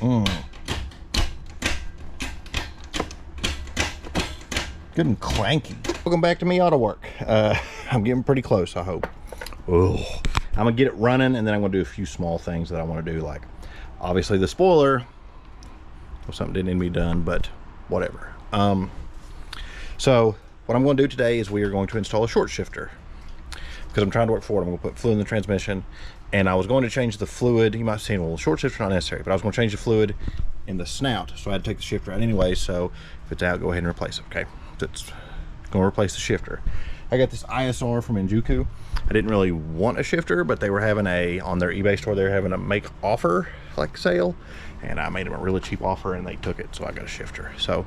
Good and clanky. Welcome back to me auto work. I'm getting pretty close, I hope. Oh, I'm gonna get it running, and then I'm gonna do a few small things that I want to do, like obviously the spoiler. Well, something didn't need to be done, but whatever. So what I'm going to do today is we are going to install a short shifter, because I'm trying to work forward. I'm going to put fluid in the transmission, and I was going to change the fluid. You might have seen, well, the short shifter's not necessary, but I was going to change the fluid in the snout, so I had to take the shifter out anyway. So if it's out, go ahead and replace it. Okay, it's going to replace the shifter. I got this ISR from Injuku. I didn't really want a shifter, but they were having on their eBay store, they were having a make offer like sale, and I made them a really cheap offer and they took it, so I got a shifter. So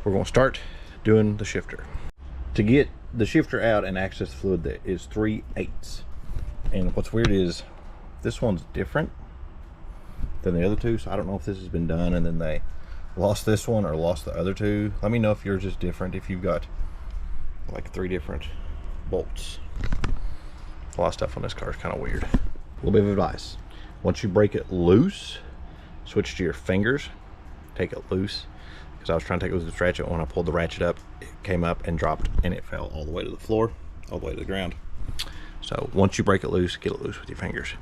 we're going to start doing the shifter. To get the shifter out and access the fluid, that is 3/8. And what's weird is this one's different than the other two, so I don't know if this has been done and then they lost this one or lost the other two. Let me know if yours is different, if you've got like 3 different bolts. A lot of stuff on this car is kind of weird. A little bit of advice: once you break it loose, switch to your fingers, take it loose, because I was trying to take it with this ratchet. When I pulled the ratchet up, it came up and dropped, and it fell all the way to the floor, all the way to the ground. So once you break it loose, get it loose with your fingers.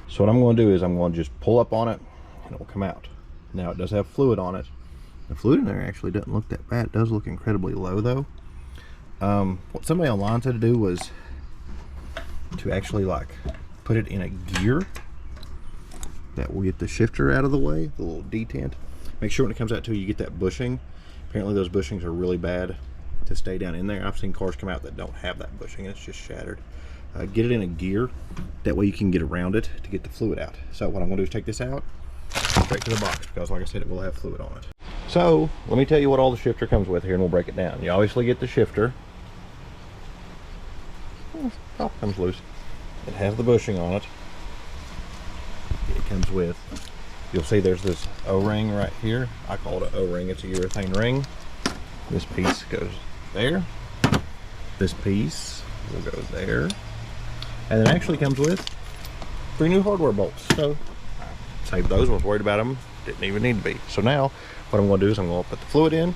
So what I'm going to do is I'm going to just pull up on it and it will come out. Now it does have fluid on it. The fluid in there actually doesn't look that bad. It does look incredibly low though. What somebody online said to do was to actually like put it in a gear that will get the shifter out of the way, the little detent. Make sure when it comes out too, you get that bushing. Apparently those bushings are really bad to stay down in there. I've seen cars come out that don't have that bushing, it's just shattered. Get it in a gear, that way you can get around it to get the fluid out. So what I'm going to do is take this out straight to the box, because like I said, it will have fluid on it. So let me tell you what all the shifter comes with here, and we'll break it down. You obviously get the shifter. Oh, comes loose. It has the bushing on it. It comes with, you'll see there's this O-ring right here. I call it an O-ring. It's a urethane ring. This piece goes there. This piece will go there. And it actually comes with 3 new hardware bolts. So I saved those. I was worried about them. Didn't even need to be. So now what I'm going to do is I'm going to put the fluid in,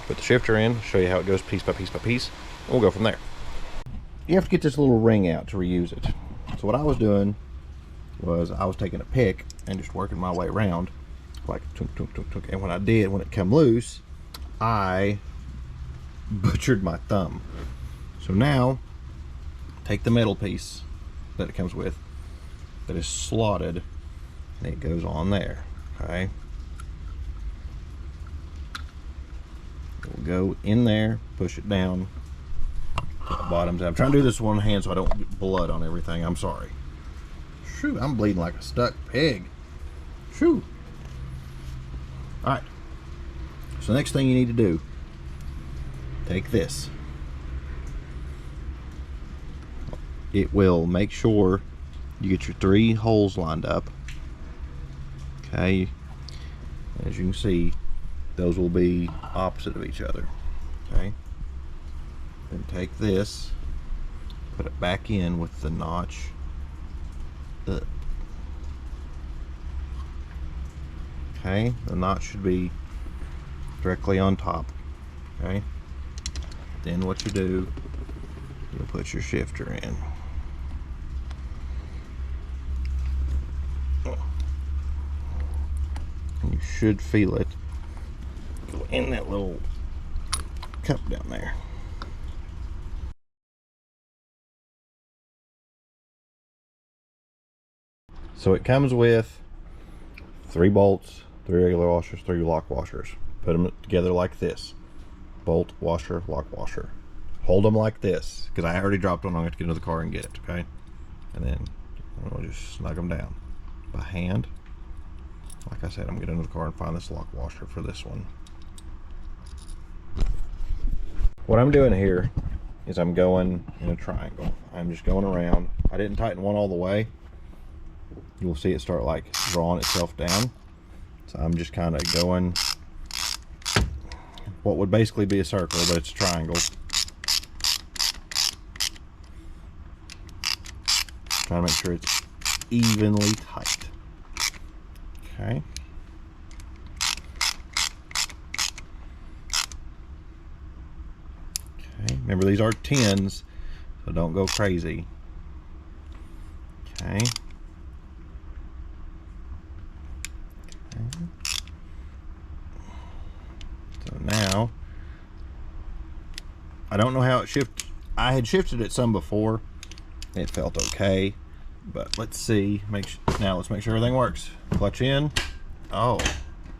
put the shifter in, show you how it goes piece by piece by piece, and we'll go from there. You have to get this little ring out to reuse it. So what I was doing was I was taking a pick and just working my way around like tunk, tunk, tunk, tunk. And when I did, when it come loose, I butchered my thumb. So now take the metal piece that it comes with that is slotted, and it goes on there. Okay, it will go in there, push it down, put the bottoms out. I'm trying to do this one hand so I don't get blood on everything. I'm sorry. Shoot, I'm bleeding like a stuck pig. Shoot. Alright, so the next thing you need to do, take this. It will make sure you get your 3 holes lined up. Okay, as you can see, those will be opposite of each other. Okay, then take this, put it back in with the notch up. Okay, the notch should be directly on top. Okay, then what you do, you'll put your shifter in. And you should feel it go in that little cup down there. So it comes with 3 bolts, 3 regular washers, 3 lock washers. Put them together like this: bolt, washer, lock, washer. Hold them like this, because I already dropped one. I'm going to get into the car and get it. Okay, and then we'll just snug them down by hand. Like I said, I'm going to get into the car and find this lock washer for this one. What I'm doing here is I'm going in a triangle. I'm just going around. I didn't tighten one all the way. You'll see it start like drawing itself down. So I'm just kind of going what would basically be a circle, but it's a triangle. Trying to make sure it's evenly tight. Okay. Remember, these are 10s, so don't go crazy. Okay. So now, I don't know how it shifted. I had shifted it some before. It felt okay, but let's see. Now let's make sure everything works. Clutch in. Oh,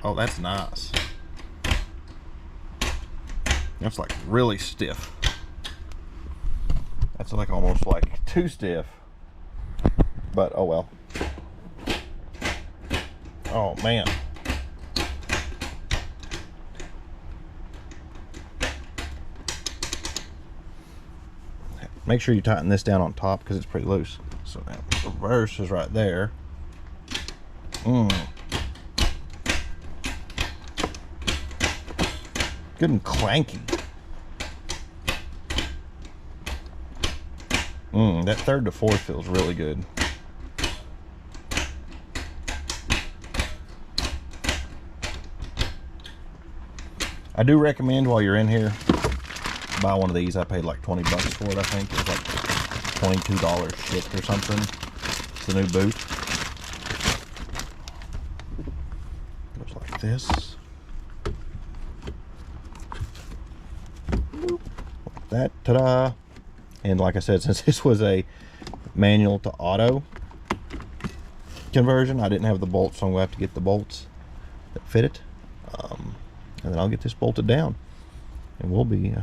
that's nice. That's like really stiff. That's like almost like too stiff. But oh well. Oh man. Make sure you tighten this down on top because it's pretty loose. So that reverse is right there. Good and clanky. That third to fourth feels really good. I do recommend while you're in here, buy one of these. I paid like 20 bucks for it, I think. It was like $22 shipped or something. It's the new boot. Goes like this. Like that. Ta-da! And like I said, since this was a manual to auto conversion, I didn't have the bolts, so I'm going to have to get the bolts that fit it. And then I'll get this bolted down. And we'll be,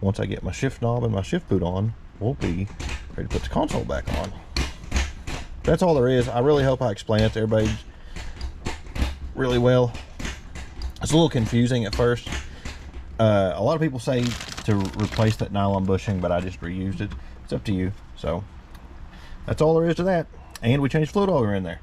once I get my shift knob and my shift boot on, we'll be ready to put the console back on. That's all there is. I really hope I explained it to everybody really well. It's a little confusing at first. A lot of people say to replace that nylon bushing, but I just reused it. It's up to you. So that's all there is to that. And we changed fluid oil in there.